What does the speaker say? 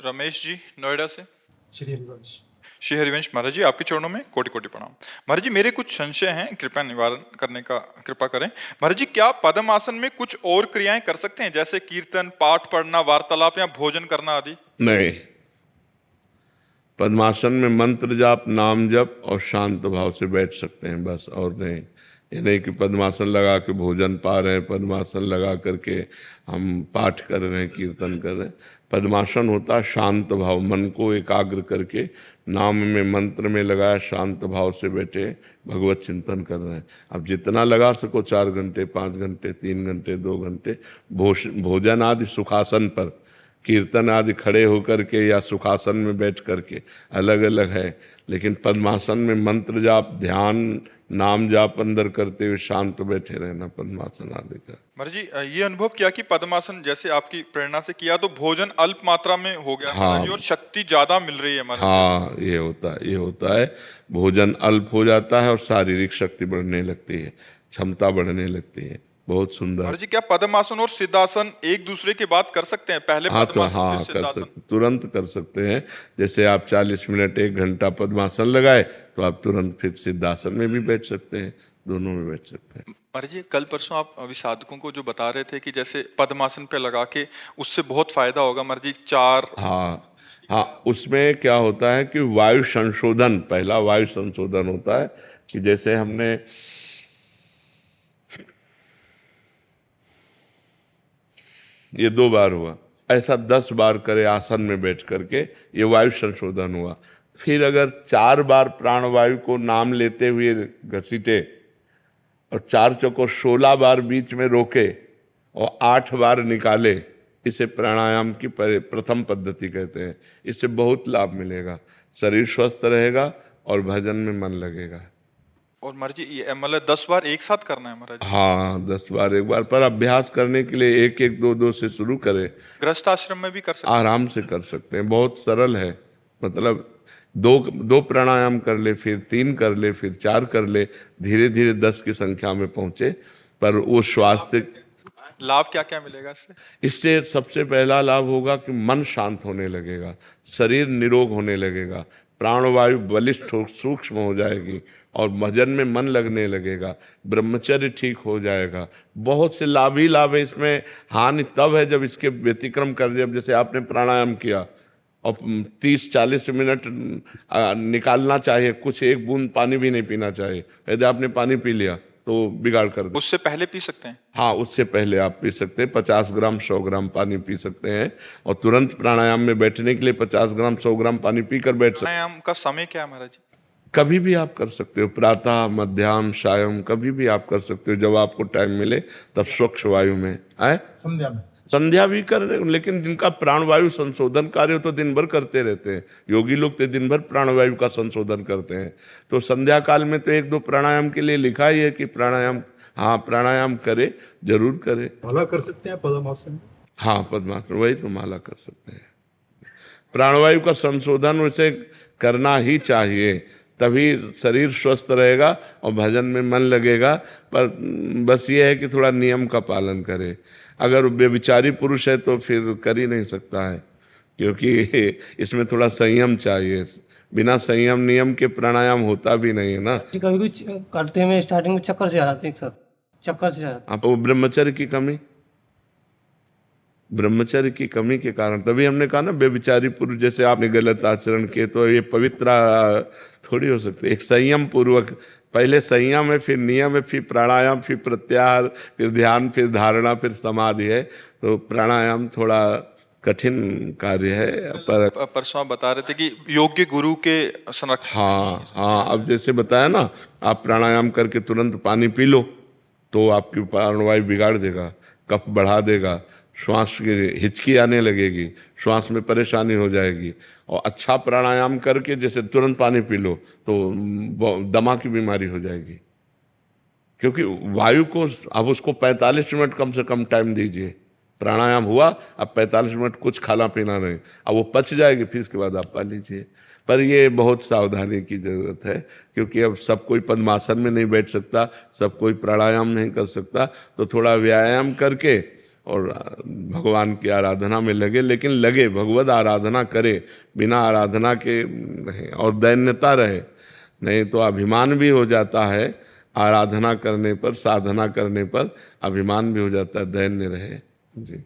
रमेश जी नोएडा से। श्री हरिवंश। श्री हरिवंश महाराज जी, आपके चरणों में कोटि कोटि प्रणाम। महाराज जी, मेरे कुछ संशय हैं, कृपया निवारण करने का कृपा करें। महाराज जी, क्या पद्मासन में कुछ और क्रियाएं कर सकते हैं, जैसे कीर्तन, पाठ पढ़ना, वार्तालाप या भोजन करना आदि? नहीं, पद्मासन में मंत्र जाप, नाम जप और शांत भाव से बैठ सकते हैं बस, और नहीं। ये नहीं कि पद्मासन लगा के भोजन पा रहे हैं, पद्मासन लगा करके हम पाठ कर रहे हैं, कीर्तन कर रहे हैं। पद्मासन होता है शांत भाव, मन को एकाग्र करके नाम में, मंत्र में लगाया, शांत भाव से बैठे भगवत चिंतन कर रहे हैं। अब जितना लगा सको, 4 घंटे, 5 घंटे, 3 घंटे, 2 घंटे, भोजन आदि सुखासन पर, कीर्तन आदि खड़े होकर के या सुखासन में बैठ करके, अलग अलग है। लेकिन पद्मासन में मंत्र जाप, ध्यान, नाम जाप अंदर करते हुए शांत बैठे रहना, पद्मासन आदि का। महाराज जी, ये अनुभव किया कि पद्मासन जैसे आपकी प्रेरणा से किया तो भोजन अल्प मात्रा में हो गया, हाँ, महाराज जी, और शक्ति ज्यादा मिल रही है महाराज जी। हाँ, ये होता है। भोजन अल्प हो जाता है और शारीरिक शक्ति बढ़ने लगती है, क्षमता बढ़ने लगती है। बहुत सुंदर। महाराज जी, क्या पद्मासन और सिद्धासन एक दूसरे के बाद कर सकते हैं? पहले हाँ, तो पद्मासन हाँ, फिर कर सिद्धासन? सकते, तुरंत कर सकते हैं। जैसे आप 40 मिनट, 1 घंटा पद्मासन लगाए तो आप तुरंत फिर सिद्धासन में भी बैठ सकते हैं, दोनों में बैठ सकते हैं। महाराज जी, कल परसों आप अभी साधकों को जो बता रहे थे कि जैसे पद्मासन पे लगा के उससे बहुत फायदा होगा महाराज जी। हाँ, हाँ, उसमें क्या होता है कि वायु संशोधन, पहला वायु संशोधन होता है कि जैसे हमने ये 2 बार हुआ, ऐसा 10 बार करे आसन में बैठ करके, ये वायु संशोधन हुआ। फिर अगर 4 बार प्राणवायु को नाम लेते हुए घसीटे और 4 चौको 16 बार बीच में रोके और 8 बार निकाले, इसे प्राणायाम की प्रथम पद्धति कहते हैं। इससे बहुत लाभ मिलेगा, शरीर स्वस्थ रहेगा और भजन में मन लगेगा। और महाराज जी, ये मतलब 10 बार एक साथ करना है महाराज जी? हाँ, 10 बार एक बार, पर अभ्यास करने के लिए 1-1, 2-2 से शुरू करें। गृहस्थ आश्रम में भी कर सकते हैं? आराम से कर सकते हैं, बहुत सरल है। मतलब 2 प्राणायाम कर ले, फिर 3 कर ले, फिर 4 कर ले, धीरे धीरे 10 की संख्या में पहुंचे। पर वो स्वास्थ्य लाभ क्या क्या मिलेगा इससे? इससे सबसे पहला लाभ होगा कि मन शांत होने लगेगा, शरीर निरोग होने लगेगा, प्राणवायु बलिष्ठ सूक्ष्म हो जाएगी और भजन में मन लगने लगेगा, ब्रह्मचर्य ठीक हो जाएगा। बहुत से लाभ ही लाभ है इसमें। हानि तब है जब इसके व्यतिक्रम कर दे। अब जैसे आपने प्राणायाम किया और 30-40 मिनट निकालना चाहिए, कुछ 1 बूंद पानी भी नहीं पीना चाहिए। यदि आपने पानी पी लिया तो बिगाड़ कर दे। उससे पहले पी सकते हैं? हाँ, उससे पहले आप पी सकते हैं। 50 ग्राम 100 ग्राम पानी पी सकते हैं और तुरंत प्राणायाम में बैठने के लिए 50 ग्राम 100 ग्राम पानी पीकर बैठ सकते हैं। प्राणायाम का समय क्या है महाराज जी? कभी भी आप कर सकते हो, प्रातः, मध्याह्न, सायं, कभी भी आप कर सकते हो, जब आपको टाइम मिले तब स्वच्छ वायु में आए। संध्या भी कर रहे हो, लेकिन जिनका प्राणवायु संशोधन कार्य तो दिन भर करते रहते हैं। योगी लोग तो दिन भर प्राणवायु का संशोधन करते हैं। तो संध्या काल में तो 1-2 प्राणायाम के लिए लिखा ही है कि प्राणायाम, हाँ, प्राणायाम करे, जरूर करे। माला कर सकते हैं पद्मासन? हाँ, पद्मासन, वही तो माला कर सकते हैं। प्राणवायु का संशोधन उसे करना ही चाहिए, तभी शरीर स्वस्थ रहेगा और भजन में मन लगेगा। पर बस ये है कि थोड़ा नियम का पालन करे। अगर व्यभिचारी पुरुष है तो फिर कर ही नहीं सकता है, क्योंकि इसमें थोड़ा संयम चाहिए। बिना संयम नियम के प्राणायाम होता भी नहीं है ना। कभी कुछ करते में स्टार्टिंग में चक्कर से आ जाते हैं, एक साथ चक्कर से आ जाते हैं। आप वो ब्रह्मचर्य की कमी के कारण, तभी हमने कहा ना, व्यभिचारी पुरुष जैसे आपने गलत आचरण किए तो ये पवित्र थोड़ी हो सकते। एक संयम पूर्वक, पहले संयम है, फिर नियम है, फिर प्राणायाम, फिर प्रत्याहार, फिर ध्यान, फिर धारणा, फिर समाधि है। तो प्राणायाम थोड़ा कठिन कार्य है। पर परसों आप बता रहे थे कि योग्य गुरु के संरक्षण। हाँ, अब जैसे बताया ना, आप प्राणायाम करके तुरंत पानी पी लो तो आपकी प्राणवायु बिगाड़ देगा, कफ बढ़ा देगा, श्वास की हिचकी आने लगेगी, श्वास में परेशानी हो जाएगी। और अच्छा प्राणायाम करके जैसे तुरंत पानी पी लो तो दमा की बीमारी हो जाएगी, क्योंकि वायु को अब उसको 45 मिनट कम से कम टाइम दीजिए। प्राणायाम हुआ, अब 45 मिनट कुछ खाना पीना नहीं, अब वो पच जाएगी, फिर इसके बाद आप पा लीजिए। पर ये बहुत सावधानी की ज़रूरत है, क्योंकि अब सब कोई पद्मासन में नहीं बैठ सकता, सब कोई प्राणायाम नहीं कर सकता। तो थोड़ा व्यायाम करके और भगवान की आराधना में लगे, लेकिन लगे भगवत आराधना करे, बिना आराधना के नहीं, और दैन्यता रहे, नहीं तो अभिमान भी हो जाता है। आराधना करने पर, साधना करने पर अभिमान भी हो जाता है, दैन्य रहे। जी।